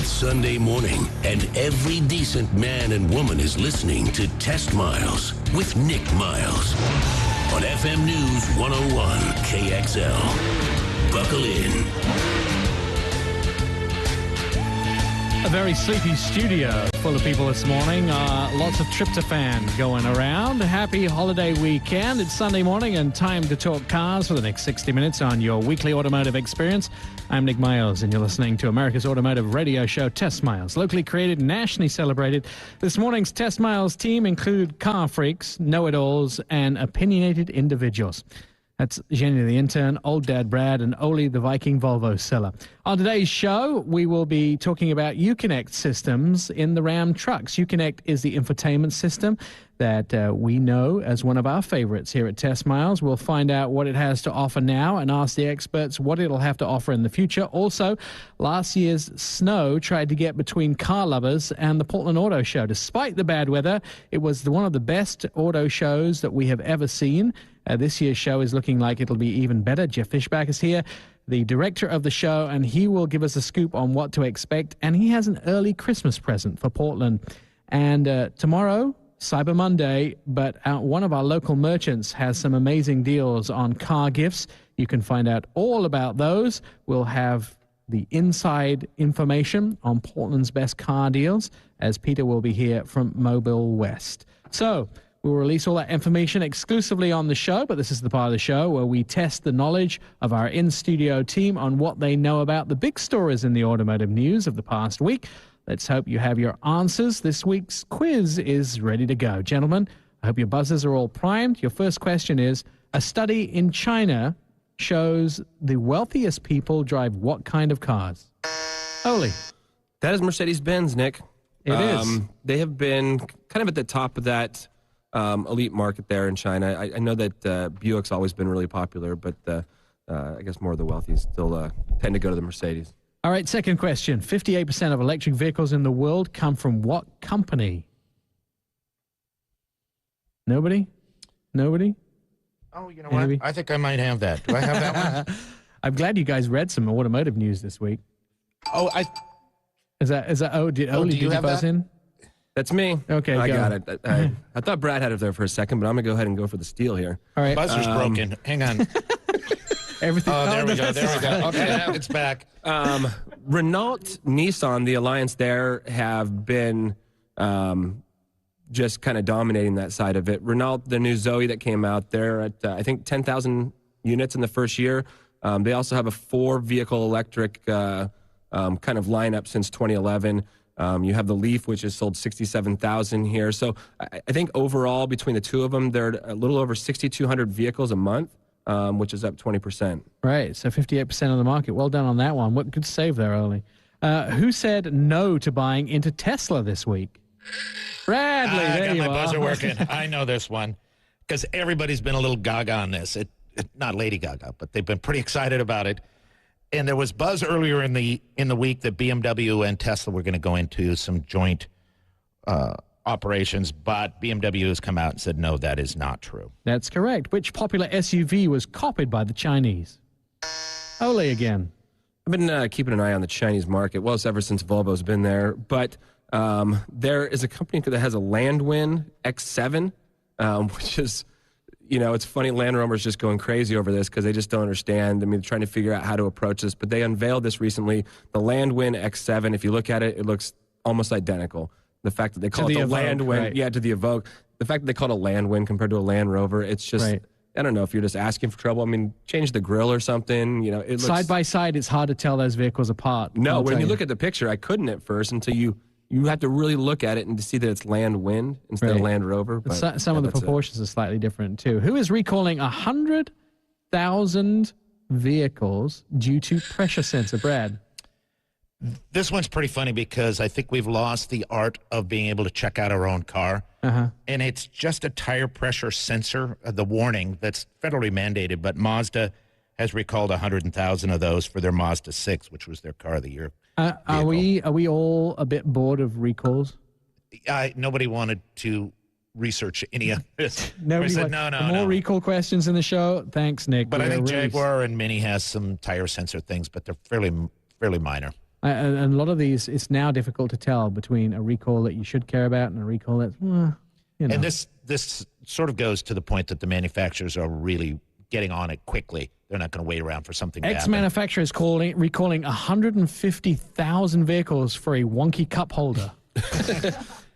It's Sunday morning, and every decent man and woman is listening to Test Miles with Nick Miles on FM News 101 KXL. Buckle in. A very sleepy studio full of people this morning. Lots of tryptophan going around. Happy holiday weekend. It's Sunday morning and time to talk cars for the next 60 minutes on your weekly automotive experience. I'm Nick Miles, and you're listening to America's automotive radio show, Test Miles. Locally created, nationally celebrated. This morning's Test Miles team include car freaks, know-it-alls, and opinionated individuals. That's Jenny the intern, Old Dad Brad, and Oli the Viking Volvo seller. On today's show, we will be talking about Uconnect systems in the Ram trucks. Uconnect is the infotainment system that we know as one of our favorites here at Test Miles. We'll find out what it has to offer now and ask the experts what it'll have to offer in the future. Also, last year's snow tried to get between car lovers and the Portland Auto Show. Despite the bad weather, it was one of the best auto shows that we have ever seen. This year's show is looking like it'll be even better. Jeff Fishback is here, the director of the show, and he will give us a scoop on what to expect. And he has an early Christmas present for Portland. And tomorrow, Cyber Monday, but one of our local merchants has some amazing deals on car gifts. You can find out all about those. We'll have the inside information on Portland's best car deals, as Peter will be here from Mobile West. So we'll release all that information exclusively on the show, but this is the part of the show where we test the knowledge of our in-studio team on what they know about the big stories in the automotive news of the past week. Let's hope you have your answers. This week's quiz is ready to go. Gentlemen, I hope your buzzers are all primed. Your first question is, a study in China shows the wealthiest people drive what kind of cars? Oli. That is Mercedes-Benz, Nick. It is. They have been kind of at the top of that elite market there in China. I know that Buick's always been really popular, but I guess more of the wealthy still tend to go to the Mercedes. All right, second question. 58% of electric vehicles in the world come from what company? Nobody? Nobody? Oh, you know what? I think I might have that. Do I have that one? I'm glad you guys read some automotive news this week. Oh, Did Oli you have buzz that? in? That's me. Okay, I go. got it. I thought Brad had it there for a second, but I'm going to go ahead and go for the steal here. All right. Buzzer's broken. Hang on. Everything. Oh, there we go. There we go. Okay, now it's back. Renault, Nissan, the alliance there have been just kind of dominating that side of it. Renault, the new Zoe that came out, they're at, I think, 10,000 units in the first year. They also have a 4-vehicle electric kind of lineup since 2011. You have the Leaf, which has sold 67,000 here. So I think overall, between the two of them, they're a little over 6,200 vehicles a month, which is up 20%. Right, so 58% of the market. Well done on that one. What good save there, Oli. Who said no to buying into Tesla this week? Bradley, there I got you my are. buzzer working. I know this one because everybody's been a little gaga on this. Not Lady Gaga, but they've been pretty excited about it. And there was buzz earlier in the week that BMW and Tesla were going to go into some joint operations, but BMW has come out and said, no, that is not true. That's correct. Which popular SUV was copied by the Chinese? Oli again. I've been keeping an eye on the Chinese market, well, it's ever since Volvo's been there. But there is a company that has a Landwind X7, which is, you know, it's funny, Land Rover's just going crazy over this because they just don't understand. I mean, they're trying to figure out how to approach this. But they unveiled this recently, the Landwind X7. If you look at it, it looks almost identical. The fact that they call it the Landwind, right. Yeah, to the Evoque. The fact that they call it a Landwind compared to a Land Rover, it's just, right. I don't know if you're just asking for trouble. I mean, change the grill or something. You know, it looks Side by side, it's hard to tell those vehicles apart. No, I'll when tell you look at the picture, I couldn't at first until you have to really look at it and to see that it's Landwind instead of Land Rover. But some of the proportions are slightly different too. Who is recalling 100,000 vehicles due to pressure sensor, Brad? This one's pretty funny because I think we've lost the art of being able to check out our own car. And it's just a tire pressure sensor, the warning that's federally mandated, but Mazda has recalled 100,000 of those for their Mazda 6, which was their car of the year. Are we all a bit bored of recalls? Nobody wanted to research any of this. Nobody said, more recall questions in the show. Thanks, Nick. But I think Jaguar and Mini has some tire sensor things, but they're fairly minor. And a lot of these, it's now difficult to tell between a recall that you should care about and a recall that's, And this sort of goes to the point that the manufacturers are really getting on it quickly. They're not going to wait around for something to happen. Ex-manufacturer is recalling 150,000 vehicles for a wonky cup holder.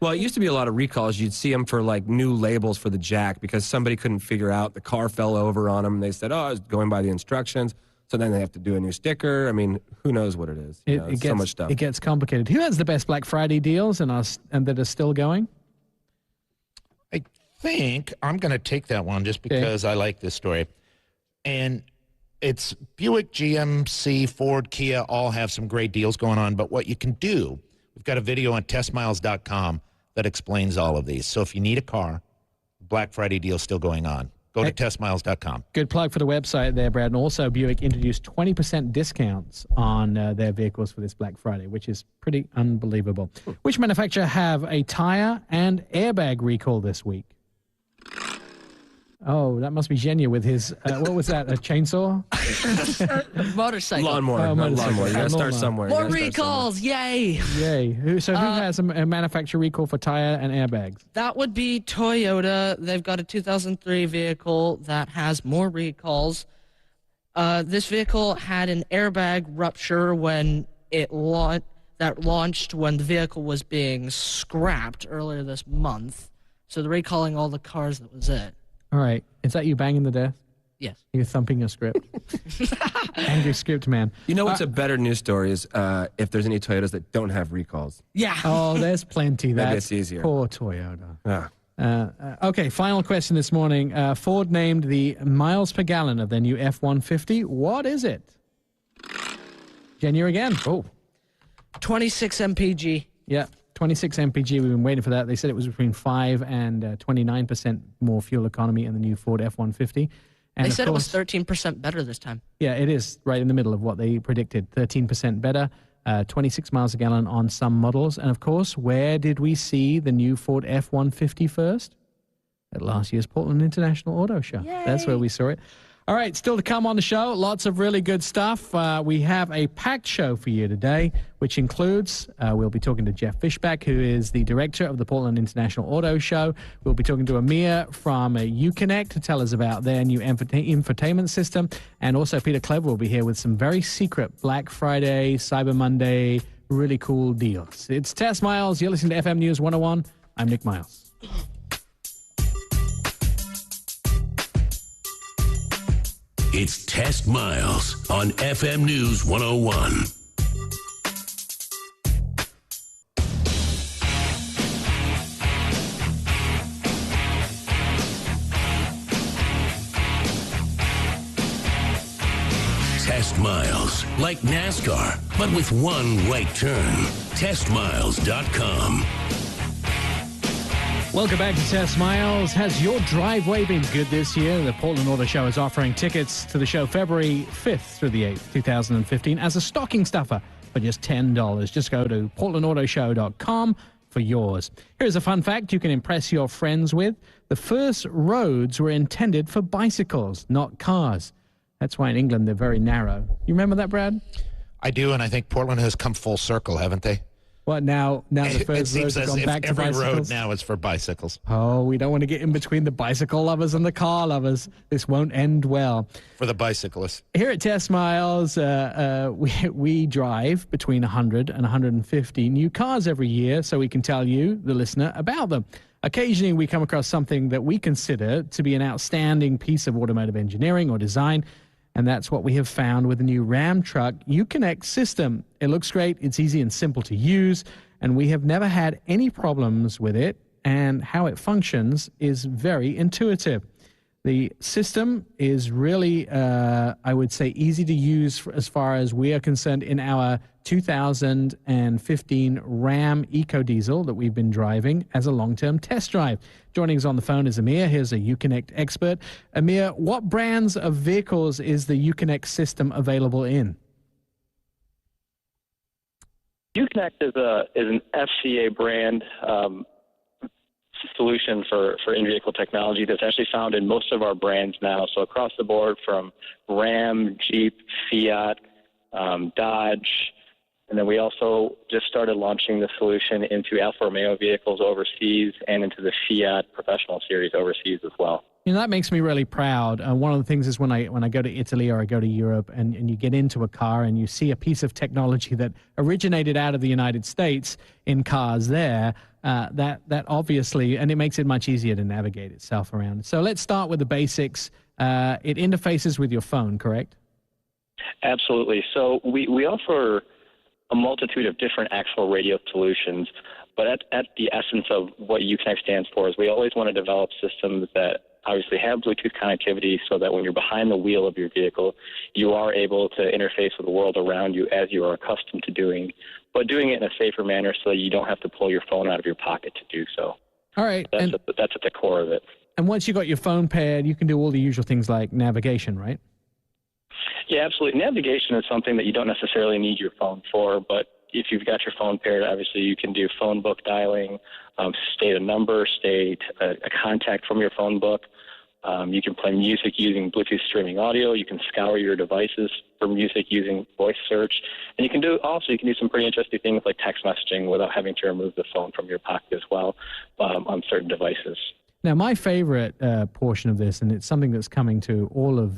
Well, it used to be a lot of recalls. You'd see them for like new labels for the jack because somebody couldn't figure out, the car fell over on them. And they said, I was going by the instructions. So then they have to do a new sticker. I mean, who knows what it is? It's so much stuff. It gets complicated. Who has the best Black Friday deals and that are still going? I think I'm going to take that one just because I like this story. And it's Buick, GMC, Ford, Kia all have some great deals going on. But what you can do, we've got a video on testmiles.com that explains all of these. So if you need a car, Black Friday deal still going on. Go to testmiles.com. Good plug for the website there, Brad. And also, Buick introduced 20% discounts on their vehicles for this Black Friday, which is pretty unbelievable. Which manufacturer have a tire and airbag recall this week? Oh, that must be Zhenya with his, what was that, a chainsaw? Motorcycle. Lawnmower. Lawnmower. You got to start somewhere. More recalls. Yay. Yay. Who has a manufacturer recall for tire and airbags? That would be Toyota. They've got a 2003 vehicle that has more recalls. This vehicle had an airbag rupture when it launched when the vehicle was being scrapped earlier this month. So they're recalling all the cars. That was it. All right. Is that you banging the desk? Yes. You're thumping a script. Angry script man. You know what's a better news story is if there's any Toyotas that don't have recalls. Yeah. Oh, there's plenty. Maybe it's easier. Poor Toyota. Yeah. Okay, final question this morning. Ford named the miles per gallon of their new F-150. What is it? Zhenya again. Oh. 26 mpg. Yeah. 26 mpg. We've been waiting for that. They said it was between 5 and 29% more fuel economy in the new Ford F-150. And they said it was 13% better this time. Yeah, it is right in the middle of what they predicted. 13% better, 26 miles a gallon on some models. And of course, where did we see the new Ford F-150 first? At last year's Portland International Auto Show. Yay. That's where we saw it. All right, still to come on the show. Lots of really good stuff. We have a packed show for you today, which includes, we'll be talking to Jeff Fishback, who is the director of the Portland International Auto Show. We'll be talking to Amir from Uconnect to tell us about their new infotainment system. And also Peter Clever will be here with some very secret Black Friday, Cyber Monday, really cool deals. It's Test Miles. You're listening to FM News 101. I'm Nick Miles. It's Test Miles on FM News 101. Test Miles, like NASCAR, but with one right turn. TestMiles.com. Welcome back to Test Miles. Has your driveway been good this year? The Portland Auto Show is offering tickets to the show February 5th through the 8th, 2015 as a stocking stuffer for just $10. Just go to portlandautoshow.com for yours. Here's a fun fact you can impress your friends with. The first roads were intended for bicycles, not cars. That's why in England they're very narrow. You remember that, Brad? I do, and I think Portland has come full circle, haven't they? What, now the first roads have gone back to bicycles? Every road now is for bicycles. Oh, we don't want to get in between the bicycle lovers and the car lovers. This won't end well. For the bicyclists. Here at Test Miles, we drive between 100 and 150 new cars every year so we can tell you, the listener, about them. Occasionally, we come across something that we consider to be an outstanding piece of automotive engineering or design, and that's what we have found with the new Ram Truck Uconnect system. It looks great, it's easy and simple to use, and we have never had any problems with it, and how it functions is very intuitive. The system is really, I would say, easy to use as far as we are concerned in our 2015 Ram EcoDiesel that we've been driving as a long-term test drive. Joining us on the phone is Amir. Here's a Uconnect expert. Amir, what brands of vehicles is the Uconnect system available in? Uconnect is an FCA brand solution for in-vehicle technology that's actually found in most of our brands now. So across the board, from Ram, Jeep, Fiat, Dodge, And then we also just started launching the solution into Alfa Romeo vehicles overseas and into the Fiat Professional Series overseas as well. You know, that makes me really proud. One of the things is when I go to Italy or I go to Europe and you get into a car and you see a piece of technology that originated out of the United States in cars there, that obviously, and it makes it much easier to navigate itself around. So let's start with the basics. It interfaces with your phone, correct? Absolutely. So we offer a multitude of different actual radio solutions, but at the essence of what Uconnect stands for is we always want to develop systems that obviously have Bluetooth connectivity so that when you're behind the wheel of your vehicle, you are able to interface with the world around you as you are accustomed to doing, but doing it in a safer manner so that you don't have to pull your phone out of your pocket to do so. All right. That's at the core of it. And once you got your phone paired, you can do all the usual things like navigation, right? Yeah, absolutely. Navigation is something that you don't necessarily need your phone for, but if you've got your phone paired, obviously you can do phone book dialing, state a number, state a contact from your phone book. You can play music using Bluetooth streaming audio. You can scour your devices for music using voice search. And you can do some pretty interesting things like text messaging without having to remove the phone from your pocket as well on certain devices. Now, my favorite portion of this, and it's something that's coming to all of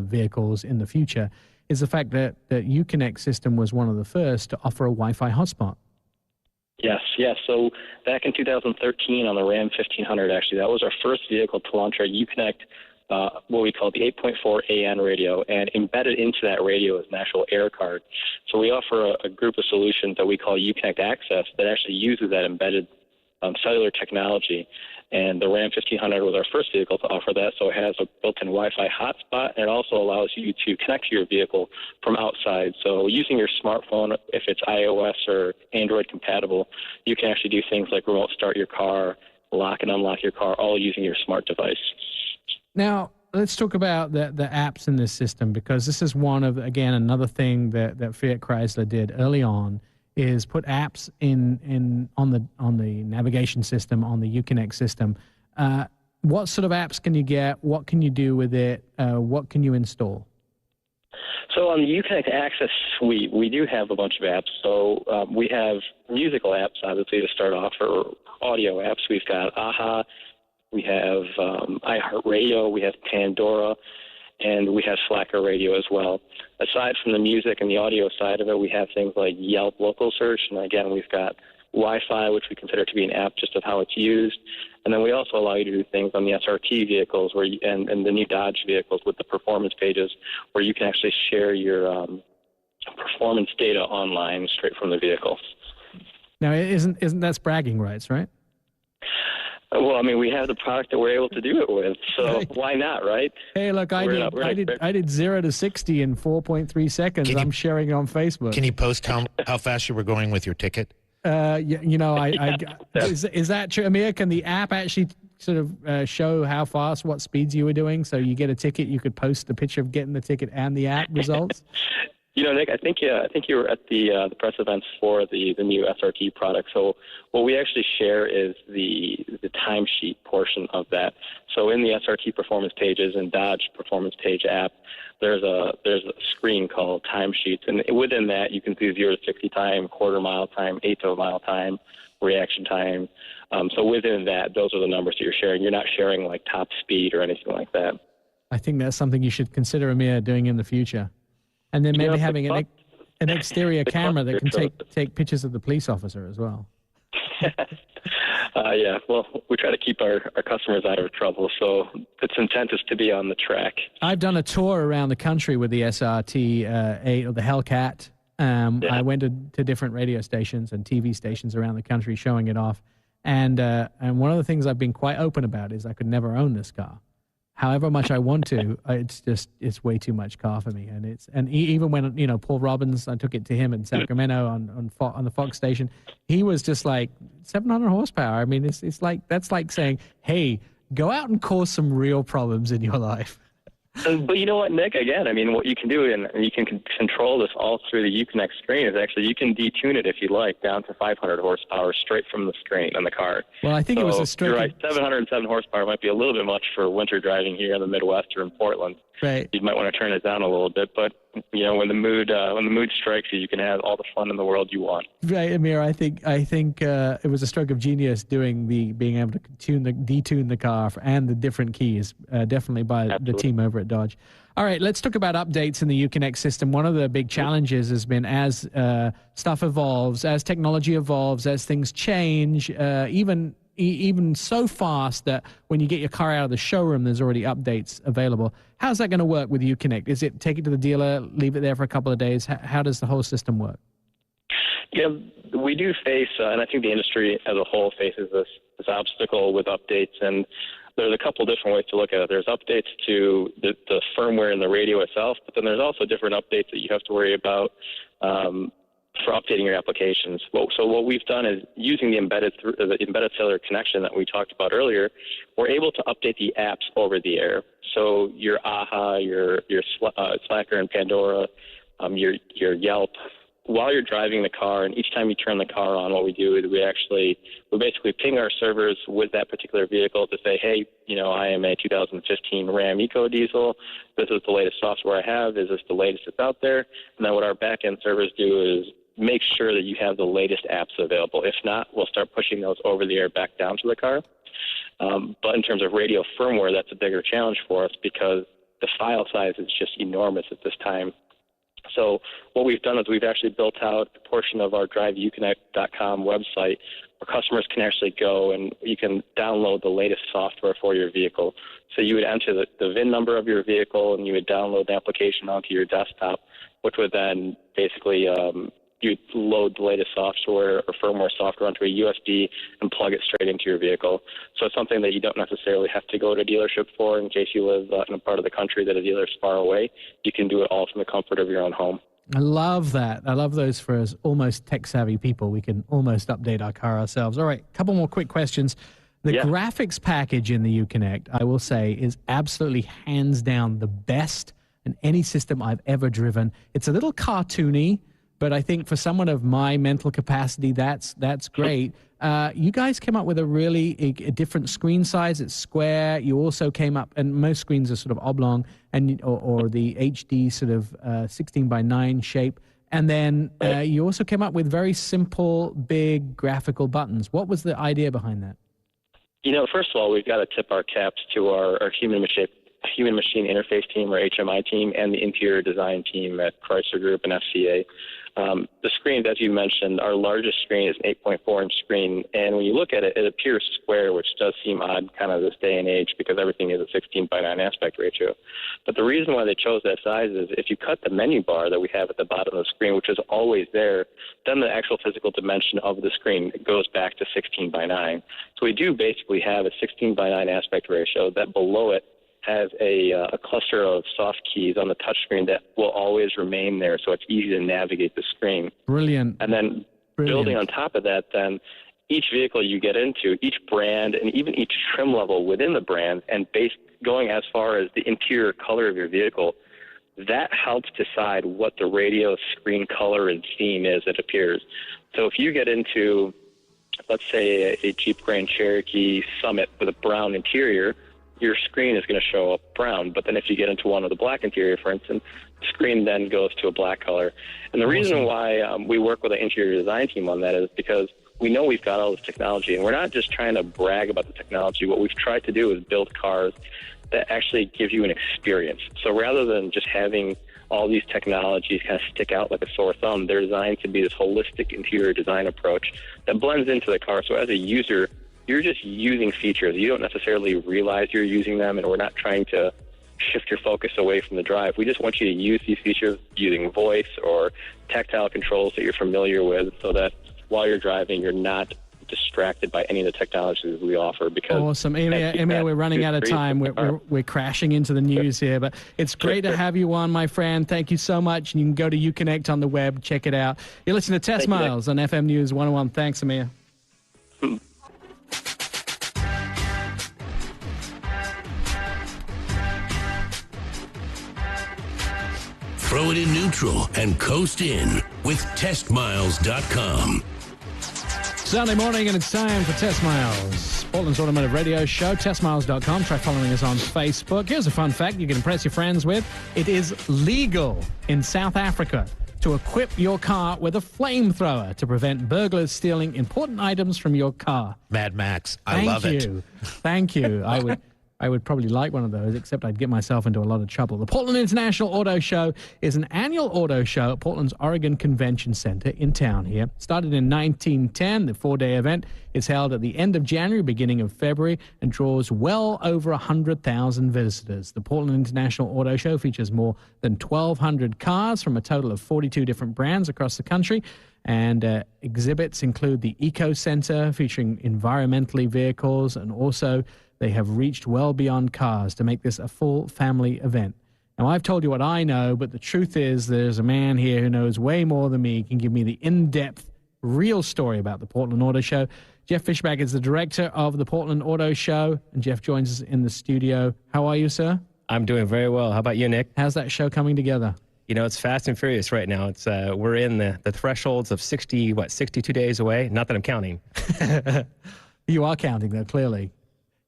vehicles in the future, is the fact that the Uconnect system was one of the first to offer a Wi-Fi hotspot. Yes. So back in 2013 on the Ram 1500, actually, that was our first vehicle to launch our Uconnect, what we call the 8.4 AN radio, and embedded into that radio is an actual air card. So we offer a group of solutions that we call Uconnect Access that actually uses that embedded cellular technology. And the Ram 1500 was our first vehicle to offer that, so it has a built-in Wi-Fi hotspot, and it also allows you to connect to your vehicle from outside. So using your smartphone, if it's iOS or Android compatible, you can actually do things like remote start your car, lock and unlock your car, all using your smart device. Now, let's talk about the apps in this system, because this is one of, again, another thing that Fiat Chrysler did early on, is put apps on the navigation system, on the Uconnect system. What sort of apps can you get? What can you do with it? What can you install? So on the Uconnect Access Suite, we do have a bunch of apps. So we have musical apps, obviously, to start off, or audio apps. We've got AHA, we have iHeartRadio, we have Pandora, and we have Slacker Radio as well. Aside from the music and the audio side of it, we have things like Yelp Local Search, and again, we've got Wi-Fi, which we consider to be an app just of how it's used. And then we also allow you to do things on the SRT vehicles and the new Dodge vehicles with the performance pages, where you can actually share your performance data online straight from the vehicle. Now, isn't that bragging rights, right? Well, I mean, we have the product that we're able to do it with, so right. Why not, right? Hey, look, I did 0 to 60 in 4.3 seconds. I'm sharing it on Facebook. Can you post how fast you were going with your ticket? Is that true, Amir? Can the app actually sort of show how fast, what speeds you were doing? So you get a ticket, you could post the picture of getting the ticket and the app results. You know, Nick, I think you were at the press events for the new SRT product. So what we actually share is the timesheet portion of that. So in the SRT performance pages and Dodge performance page app, there's a screen called timesheets, and within that you can see 0 to 60 time, quarter mile time, 1/8 of a mile time, reaction time. So within that, those are the numbers that you're sharing. You're not sharing like top speed or anything like that. I think that's something you should consider, Amir, doing in the future. And then maybe having an exterior camera that can take pictures of the police officer as well. Yeah, well, we try to keep our customers out of trouble, so its intent is to be on the track. I've done a tour around the country with the SRT-8 or the Hellcat. I went to different radio stations and TV stations around the country showing it off. And one of the things I've been quite open about is I could never own this car. However much I want to, it's way too much car for me. And even when Paul Robbins, I took it to him in Sacramento on the Fox station, he was just like 700 horsepower. I mean, it's like that's like saying, hey, go out and cause some real problems in your life. But you know what, Nick? Again, I mean, what you can do, and you can control this all through the Uconnect screen, is actually you can detune it if you like down to 500 horsepower straight from the screen on the car. Well, I think it was a straight. You're right. 707 horsepower might be a little bit much for winter driving here in the Midwest or in Portland. Right. You might want to turn it down a little bit. But when the mood strikes you, you can have all the fun in the world you want. Right, Amir. I think it was a stroke of genius being able to detune the car and the different keys. Definitely by Absolutely. the team over at Dodge. All right, let's talk about updates in the Uconnect system. One of the big challenges has been as stuff evolves, as technology evolves, as things change, even so fast that when you get your car out of the showroom, there's already updates available. How's that going to work with Uconnect? Is it take it to the dealer, leave it there for a couple of days? How does the whole system work? Yeah, we do face, and I think the industry as a whole faces this obstacle with updates, and there's a couple different ways to look at it. There's updates to the firmware in the radio itself, but then there's also different updates that you have to worry about for updating your applications. So what we've done is using the embedded cellular connection that we talked about earlier, we're able to update the apps over the air. So your AHA, your Slacker and Pandora, your Yelp. While you're driving the car, and each time you turn the car on, what we do is we basically ping our servers with that particular vehicle to say, hey, I am a 2015 Ram Eco Diesel. This is the latest software I have. Is this the latest that's out there? And then what our back-end servers do is make sure that you have the latest apps available. If not, we'll start pushing those over the air back down to the car. But in terms of radio firmware, that's a bigger challenge for us because the file size is just enormous at this time. So what we've done is we've actually built out a portion of our driveuconnect.com website where customers can actually go and you can download the latest software for your vehicle. So you would enter the VIN number of your vehicle and you would download the application onto your desktop, which would then basically you'd load the latest software or firmware software onto a USB and plug it straight into your vehicle. So it's something that you don't necessarily have to go to a dealership for in case you live in a part of the country that a dealer is far away. You can do it all from the comfort of your own home. I love that. I love those for us almost tech-savvy people. We can almost update our car ourselves. All right, a couple more quick questions. The graphics package in the Uconnect, I will say, is absolutely hands down the best in any system I've ever driven. It's a little cartoony, but I think for someone of my mental capacity, that's great. You guys came up with a different screen size. It's square. You also came up, and most screens are sort of oblong, or the HD sort of 16:9 shape. And then you also came up with very simple, big graphical buttons. What was the idea behind that? First of all, we've got to tip our caps to our human machine interface team, or HMI team, and the interior design team at Chrysler Group and FCA. The screens, as you mentioned, our largest screen is an 8.4-inch screen, and when you look at it, it appears square, which does seem odd kind of this day and age because everything is a 16:9 aspect ratio. But the reason why they chose that size is if you cut the menu bar that we have at the bottom of the screen, which is always there, then the actual physical dimension of the screen goes back to 16:9. So we do basically have a 16:9 aspect ratio that below it has a cluster of soft keys on the touchscreen that will always remain there, so it's easy to navigate the screen. Brilliant. And then building on top of that, then each vehicle you get into, each brand, and even each trim level within the brand, and going as far as the interior color of your vehicle, that helps decide what the radio screen color and theme is that appears. So if you get into, let's say, a Jeep Grand Cherokee Summit with a brown interior, your screen is going to show up brown. But then if you get into one with a black interior, for instance, the screen then goes to a black color. And the reason why we work with an interior design team on that is because we know we've got all this technology, and we're not just trying to brag about the technology. What we've tried to do is build cars that actually give you an experience. So rather than just having all these technologies kind of stick out like a sore thumb, they're designed to be this holistic interior design approach that blends into the car. So as a user, you're just using features. You don't necessarily realize you're using them, and we're not trying to shift your focus away from the drive. We just want you to use these features using voice or tactile controls that you're familiar with so that while you're driving, you're not distracted by any of the technologies we offer. Because awesome. Emil, we're running out of time. We're crashing into the news here, but it's great to have you on, my friend. Thank you so much. And you can go to Uconnect on the web, check it out. You're listening to Test Miles on FM News 101. Thanks, Amir. Throw it in neutral and coast in with testmiles.com. Sunday morning, and it's time for Test Miles, Portland's automotive radio show, testmiles.com. Try following us on Facebook. Here's a fun fact you can impress your friends with. It is legal in South Africa to equip your car with a flamethrower to prevent burglars stealing important items from your car. Mad Max. I love it. Thank you. I would probably like one of those, except I'd get myself into a lot of trouble. The Portland International Auto Show is an annual auto show at Portland's Oregon Convention Center in town here. Started in 1910, the 4-day event is held at the end of January, beginning of February, and draws well over 100,000 visitors. The Portland International Auto Show features more than 1,200 cars from a total of 42 different brands across the country. And exhibits include the Eco Center, featuring environmentally vehicles, and also they have reached well beyond cars to make this a full family event. Now, I've told you what I know, but the truth is there's a man here who knows way more than me, can give me the in-depth, real story about the Portland Auto Show. Jeff Fishback is the director of the Portland Auto Show, and Jeff joins us in the studio. How are you, sir? I'm doing very well. How about you, Nick? How's that show coming together? You know, it's fast and furious right now. It's we're in the thresholds of 62 days away. Not that I'm counting. You are counting, though, clearly.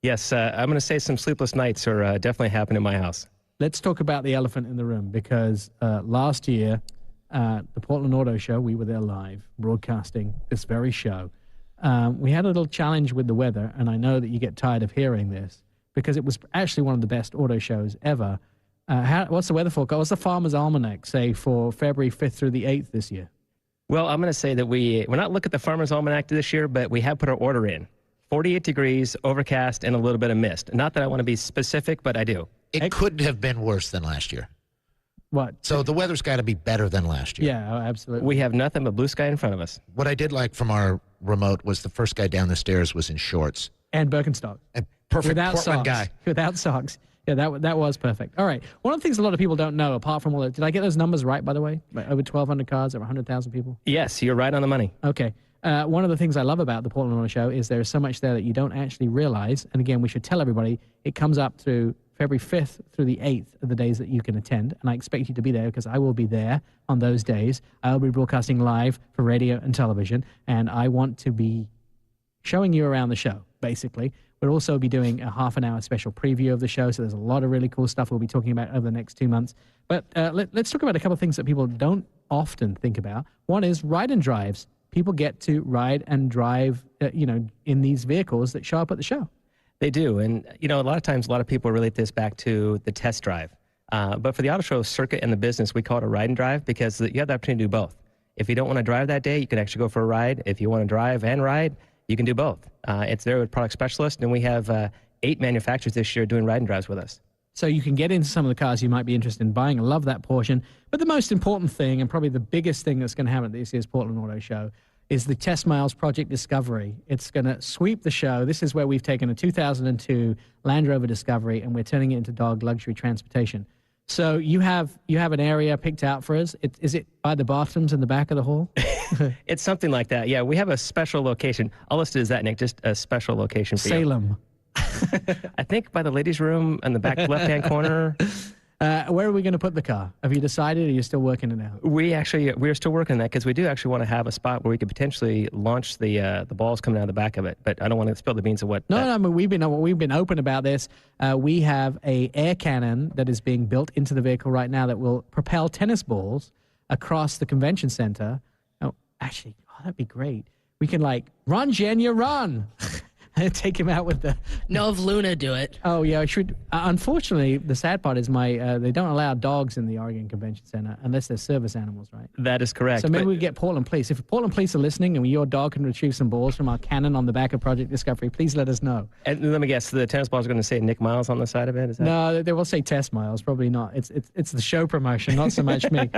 Yes, I'm going to say some sleepless nights are definitely happening in my house. Let's talk about the elephant in the room, because last year, the Portland Auto Show, we were there live, broadcasting this very show. We had a little challenge with the weather, and I know that you get tired of hearing this, because it was actually one of the best auto shows ever. What's the weather forecast? What's the Farmer's Almanac say for February 5th through the 8th this year? Well, I'm going to say that we're not looking at the Farmer's Almanac this year, but we have put our order in. 48 degrees, overcast, and a little bit of mist. Not that I want to be specific, but I do. It couldn't have been worse than last year. What? So the weather's got to be better than last year. Yeah, absolutely. We have nothing but blue sky in front of us. What I did like from our remote was the first guy down the stairs was in shorts. And Birkenstock. A perfect Without Portland socks. guy. Without socks. Yeah, that was perfect. All right. One of the things a lot of people don't know, apart from all that, did I get those numbers right, by the way? Like over 1,200 cars, over 100,000 people? Yes, you're right on the money. Okay. One of the things I love about the Portland Auto Show is there is so much there that you don't actually realize. And again, we should tell everybody it comes up through February 5th through the 8th of the days that you can attend. And I expect you to be there because I will be there on those days. I'll be broadcasting live for radio and television. And I want to be showing you around the show, basically. We'll also be doing a half-an-hour special preview of the show. So there's a lot of really cool stuff we'll be talking about over the next 2 months. But let's talk about a couple of things that people don't often think about. One is ride and drives. People get to ride and drive, in these vehicles that show up at the show. They do. And, a lot of times, a lot of people relate this back to the test drive. But for the auto show circuit and the business, we call it a ride and drive because you have the opportunity to do both. If you don't want to drive that day, you can actually go for a ride. If you want to drive and ride, you can do both. It's there with Product Specialist, and we have 8 manufacturers this year doing ride and drives with us. So you can get into some of the cars you might be interested in buying. I love that portion. But the most important thing, and probably the biggest thing that's going to happen at this year's Portland Auto Show, is the Test Miles Project Discovery. It's going to sweep the show. This is where we've taken a 2002 Land Rover Discovery, and we're turning it into dog luxury transportation. So you have an area picked out for us. Is it by the bathrooms in the back of the hall? It's something like that. Yeah, we have a special location. I'll list it as that, Nick, just a special location for Salem. I think by the ladies' room in the back left-hand corner. Where are we going to put the car? Have you decided, or are you still working it out? We're still working on that because we do actually want to have a spot where we could potentially launch the balls coming out of the back of it. But I don't want to spill the beans of what. No, I mean, we've been open about this. We have a air cannon that is being built into the vehicle right now that will propel tennis balls across the convention center. Oh, actually, that'd be great. We can run, Jenya, run. Take him out with the... No, have Luna do it. Oh, yeah, I should. Unfortunately, the sad part is they don't allow dogs in the Oregon Convention Center unless they're service animals, right? That is correct. So maybe we get Portland Police. If Portland Police are listening and your dog can retrieve some balls from our cannon on the back of Project Discovery, please let us know. And let me guess, the tennis balls are going to say Nick Miles on the side of it? Is that... No, they will say Test Miles. Probably not. It's the show promotion, not so much me.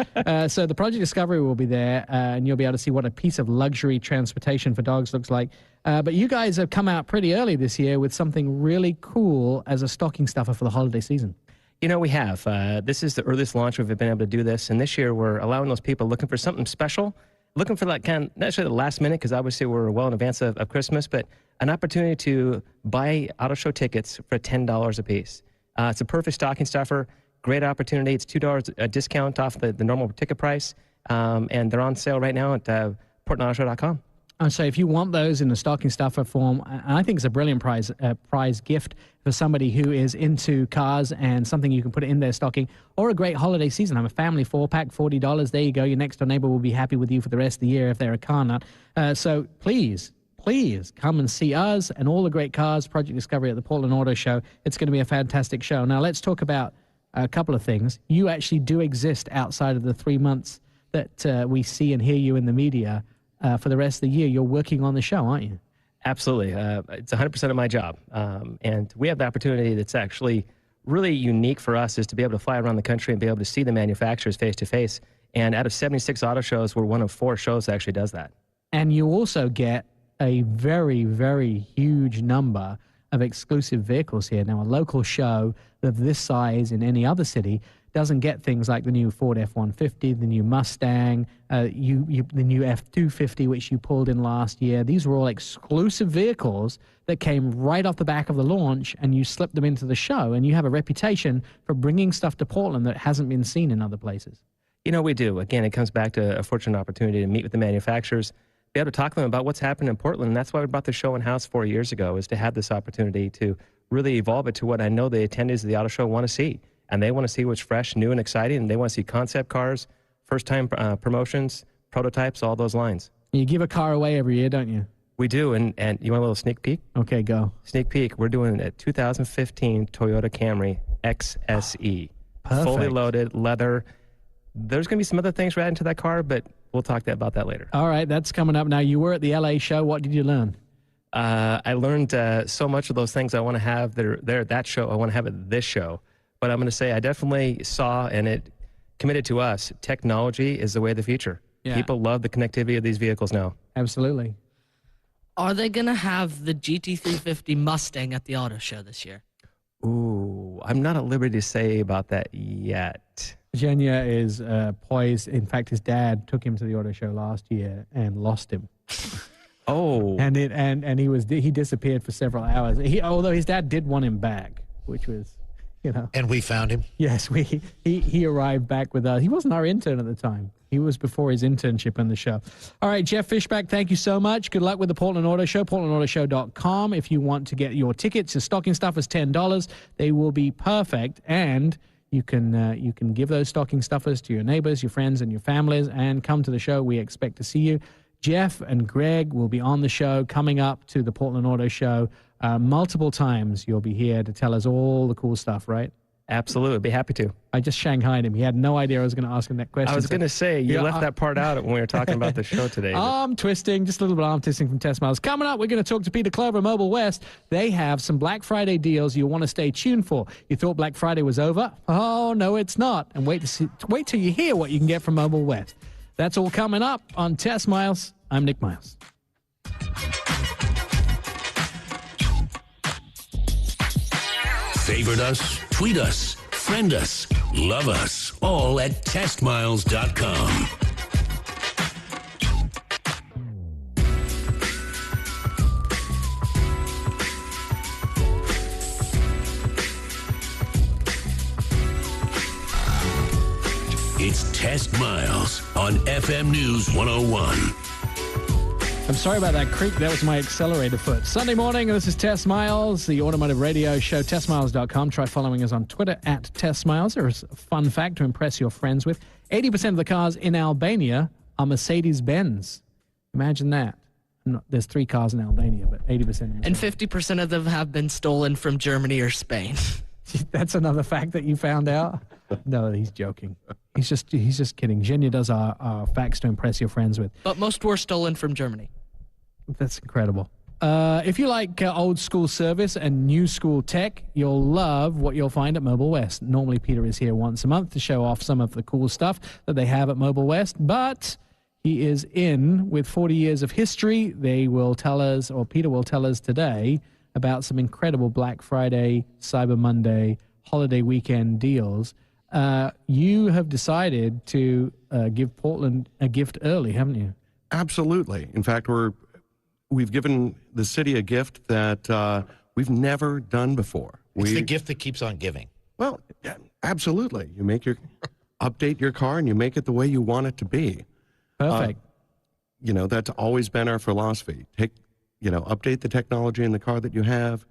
So the Project Discovery will be there, and you'll be able to see what a piece of luxury transportation for dogs looks like. But you guys have come out pretty early this year with something really cool as a stocking stuffer for the holiday season. We have. This is the earliest launch we've been able to do this. And this year, we're allowing those people looking for something special, looking for that kind of, not necessarily the last minute, because obviously we're well in advance of Christmas, but an opportunity to buy auto show tickets for $10 a piece. It's a perfect stocking stuffer, great opportunity. It's $2 a discount off the normal ticket price. And they're on sale right now at portlandautoshow.com. So if you want those in the stocking stuffer form, I think it's a brilliant prize gift for somebody who is into cars and something you can put in their stocking, or a great holiday season. I'm a family 4-pack, $40. There you go. Your next door neighbor will be happy with you for the rest of the year if they're a car nut. So please come and see us and all the great cars, Project Discovery at the Portland Auto Show. It's going to be a fantastic show. Now let's talk about a couple of things. You actually do exist outside of the 3 months that we see and hear you in the media. For the rest of the year, you're working on the show, aren't you? Absolutely. It's 100% of my job. And we have the opportunity that's actually really unique for us is to be able to fly around the country and be able to see the manufacturers face to face. And out of 76 auto shows, we're one of 4 shows that actually does that. And you also get a very, very huge number of exclusive vehicles here. Now, a local show of this size in any other city doesn't get things like the new Ford F-150, the new Mustang, the new F-250, which you pulled in last year. These were all exclusive vehicles that came right off the back of the launch, and you slipped them into the show, and you have a reputation for bringing stuff to Portland that hasn't been seen in other places. You know, we do. Again, it comes back to a fortunate opportunity to meet with the manufacturers, be able to talk to them about what's happening in Portland, and that's why we brought the show in-house 4 years ago, is to have this opportunity to really evolve it to what I know the attendees of the auto show want to see. And they want to see what's fresh, new, and exciting, and they want to see concept cars, first-time promotions, prototypes, all those lines. You give a car away every year, don't you? We do, and you want a little sneak peek? Okay, go. Sneak peek. We're doing a 2015 Toyota Camry XSE. Perfect. Fully loaded, leather. There's going to be some other things right into that car, but we'll talk about that later. All right, that's coming up. Now, you were at the LA show. What did you learn? I learned so much of those things I want to have that are there at that show. I want to have at this show. But I'm going to say I definitely saw, and it committed to us, technology is the way of the future. Yeah. People love the connectivity of these vehicles now. Absolutely. Are they going to have the GT350 Mustang at the auto show this year? Ooh, I'm not at liberty to say about that yet. Virginia is poised. In fact, his dad took him to the auto show last year and lost him. Oh. And he disappeared for several hours. Although his dad did want him back, which was... You know. And we found him. Yes, he arrived back with us. He wasn't our intern at the time. He was before his internship on the show. All right, Jeff Fishback, thank you so much. Good luck with the Portland Auto Show, portlandautoshow.com. If you want to get your tickets, your stocking stuffers, $10. They will be perfect, and you can give those stocking stuffers to your neighbors, your friends, and your families, and come to the show. We expect to see you. Jeff and Greg will be on the show coming up to the Portland Auto Show. Multiple times you'll be here to tell us all the cool stuff, right? Absolutely. Be happy to. I just shanghaied him. He had no idea I was going to ask him that question. I was going to say, you left that part out when we were talking about the show today. Arm twisting, just a little bit of arm twisting from Test Miles. Coming up, we're going to talk to Peter Clover, Mobile West. They have some Black Friday deals you want to stay tuned for. You thought Black Friday was over? Oh, no, it's not. And wait till you hear what you can get from Mobile West. That's all coming up on Test Miles. I'm Nick Miles. Favorite us, tweet us, friend us, love us, all at testmiles.com. It's Test Miles on FM News 101. I'm sorry about that creak. That was my accelerator foot. Sunday morning, this is Test Miles, the automotive radio show, testmiles.com. Try following us on Twitter at Test Miles. There's a fun fact to impress your friends with. 80% of the cars in Albania are Mercedes-Benz. Imagine that. There's 3 cars in Albania, but 80%. And 50% of them have been stolen from Germany or Spain. That's another fact that you found out? No, he's joking. He's just kidding. Genya does our facts to impress your friends with. But most were stolen from Germany. That's incredible. If you like old school service and new school tech, you'll love what you'll find at Mobile West. Normally, Peter is here once a month to show off some of the cool stuff that they have at Mobile West, but he is in with 40 years of history. They will tell us, or Peter will tell us today, about some incredible Black Friday, Cyber Monday, holiday weekend deals. You have decided to give Portland a gift early, haven't you? Absolutely. In fact, we've given the city a gift that we've never done before. It's the gift that keeps on giving. Well, yeah, absolutely. You update your car and you make it the way you want it to be. Perfect. that's always been our philosophy. Update the technology in the car that you have.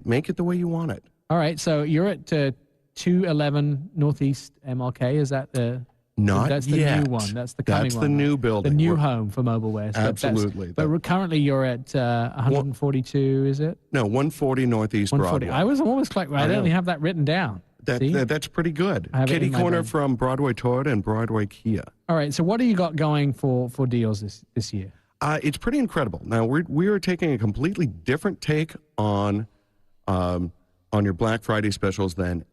Make it the way you want it. All right, so you're at 211 Northeast MLK. Is that that's the yet. new one? That's the coming one. That's the new building. The new home for Mobile West. Absolutely. But currently you're at 142, is it? No, 140 Northeast 140. Broadway. I was almost quite right. I only have that written down. That's pretty good. Kitty corner from Broadway Toyota and Broadway Kia. All right, so what do you got going for deals this year? It's pretty incredible. Now, we are taking a completely different take on your Black Friday specials than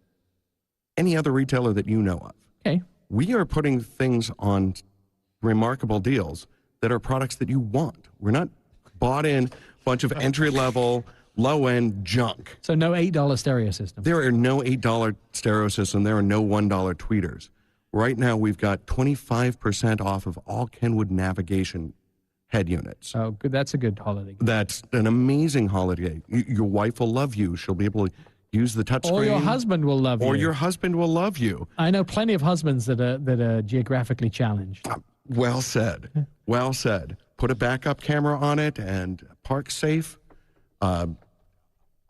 any other retailer that you know of. Okay. We are putting things on remarkable deals that are products that you want. We're not bought in a bunch of entry-level, low-end junk. So no $8 stereo system? There are no $8 stereo system. There are no $1 tweeters. Right now, we've got 25% off of all Kenwood navigation head units. Oh, good. That's a good holiday. That's an amazing holiday. Your wife will love you. She'll be able to use the touchscreen. Or your husband will love you. Or your husband will love you. I know plenty of husbands that are geographically challenged. Well said. Well said. Put a backup camera on it and park safe. All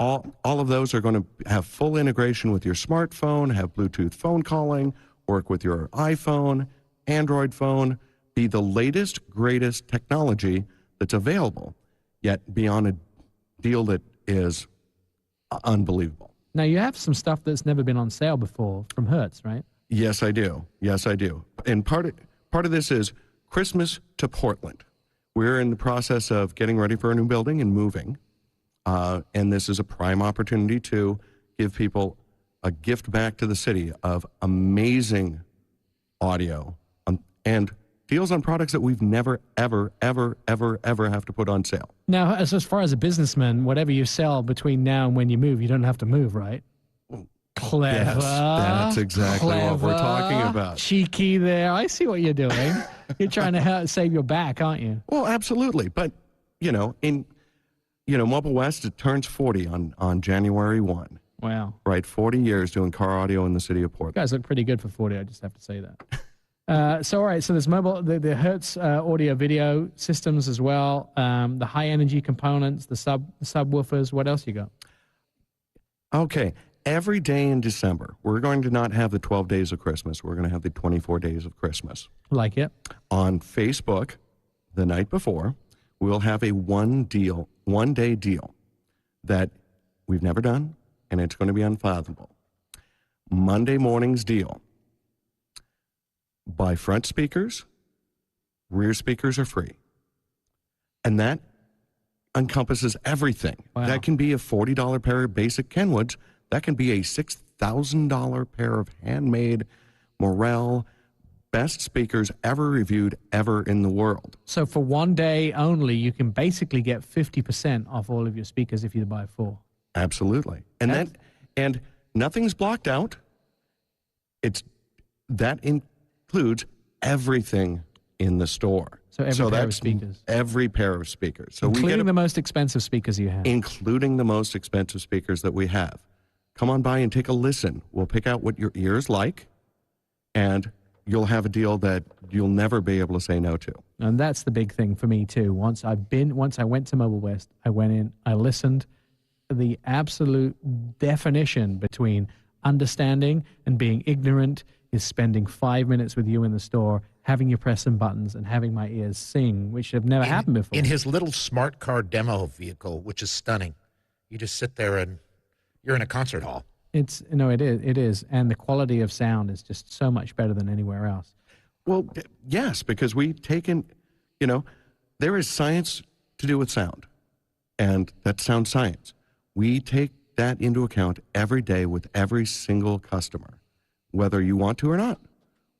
of those are going to have full integration with your smartphone, have Bluetooth phone calling, work with your iPhone, Android phone, be the latest, greatest technology that's available, yet be on a deal that is unbelievable. Now, you have some stuff that's never been on sale before from Hertz, right? Yes, I do. Yes, I do. And part of this is Christmas to Portland. We're in the process of getting ready for a new building and moving. And this is a prime opportunity to give people a gift back to the city of amazing audio and deals on products that we've never, ever, ever, ever, ever have to put on sale. Now, as far as a businessman, whatever you sell between now and when you move, you don't have to move, right? Clever. Yes, that's exactly what we're talking about. Cheeky there. I see what you're doing. You're trying to save your back, aren't you? Well, absolutely. But, Mobile West, it turns 40 on January 1. Wow. Right, 40 years doing car audio in the city of Portland. You guys look pretty good for 40, I just have to say that. All right, so there's the Hertz audio video systems as well, the high energy components, the subwoofers. What else you got? Okay, every day in December, we're going to not have the 12 days of Christmas. We're going to have the 24 days of Christmas. Like it. On Facebook, the night before, we'll have a one-day deal that we've never done, and it's going to be unfathomable. Monday morning's deal. Buy front speakers, rear speakers are free. And that encompasses everything. Wow. That can be a $40 pair of basic Kenwoods. That can be a $6,000 pair of handmade Morel best speakers ever reviewed ever in the world. So for one day only, you can basically get 50% off all of your speakers if you buy 4. Absolutely. And nothing's blocked out. That includes everything in the store. So every pair of speakers. Every pair of speakers. So including the most expensive speakers you have. Including the most expensive speakers that we have. Come on by and take a listen. We'll pick out what your ears like, and you'll have a deal that you'll never be able to say no to. And that's the big thing for me too. Once I went to Mobile West, I went in, I listened. The absolute definition between understanding and being ignorant is spending 5 minutes with you in the store, having you press some buttons and having my ears sing, which have never happened before. In his little smart car demo vehicle, which is stunning. You just sit there and you're in a concert hall. It is. And the quality of sound is just so much better than anywhere else. Well, yes, because we've taken, there is science to do with sound, and that's sound science. We take that into account every day with every single customer, whether you want to or not.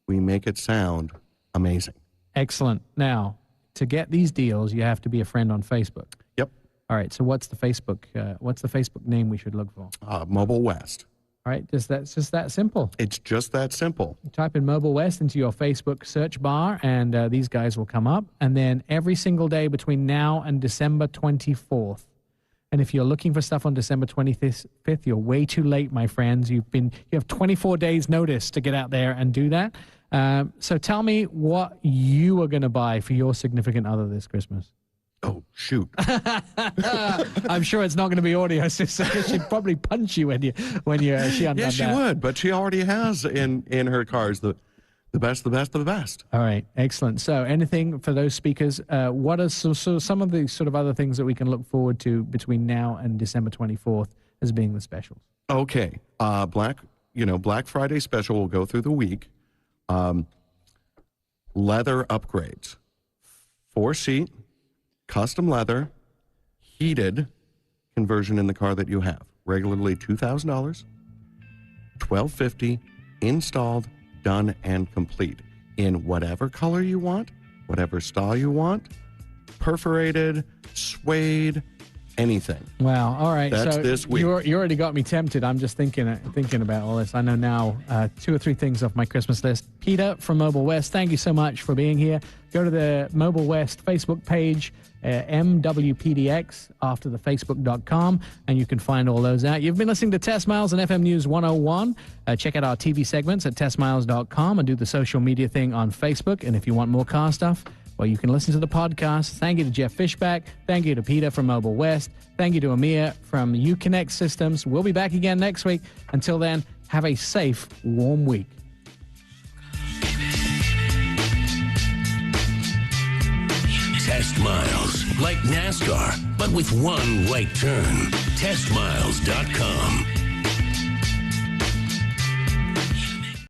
We make it sound amazing. Excellent. Now, to get these deals, you have to be a friend on Facebook. Yep. All right. So what's the Facebook name we should look for? Mobile West. All right. It's just that simple. It's just that simple. You type in Mobile West into your Facebook search bar, and these guys will come up. And then every single day between now and December 24th. And if you're looking for stuff on December 25th, you're way too late, my friends. You have 24 days notice to get out there and do that. So tell me what you are going to buy for your significant other this Christmas. Oh, shoot. I'm sure it's not going to be audio, sister. She'd probably punch you when she undone Yes, she that. would, but she already has in her cars the best of the best. All right, excellent. So anything for those speakers, what are some of the sort of other things that we can look forward to between now and December 24th as being the specials? Okay. Black Friday special will go through the week. Leather upgrades. 4-seat, custom leather, heated conversion in the car that you have. Regularly $2,000, $1,250, installed, done, and complete. In whatever color you want, whatever style you want, perforated, suede, anything. Wow. All right. That's so this week. You already got me tempted. I'm just thinking about all this. I know now 2 or 3 things off my Christmas list. Peter from Mobile West, thank you so much for being here. Go to the Mobile West Facebook page, MWPDX, after the Facebook.com, and you can find all those out. You've been listening to Test Miles and FM News 101. Check out our TV segments at testmiles.com and do the social media thing on Facebook. And if you want more car stuff, well, you can listen to the podcast. Thank you to Jeff Fishback. Thank you to Peter from Mobile West. Thank you to Amir from Uconnect Systems. We'll be back again next week. Until then, have a safe, warm week. Test Miles, like NASCAR, but with one right turn. Testmiles.com.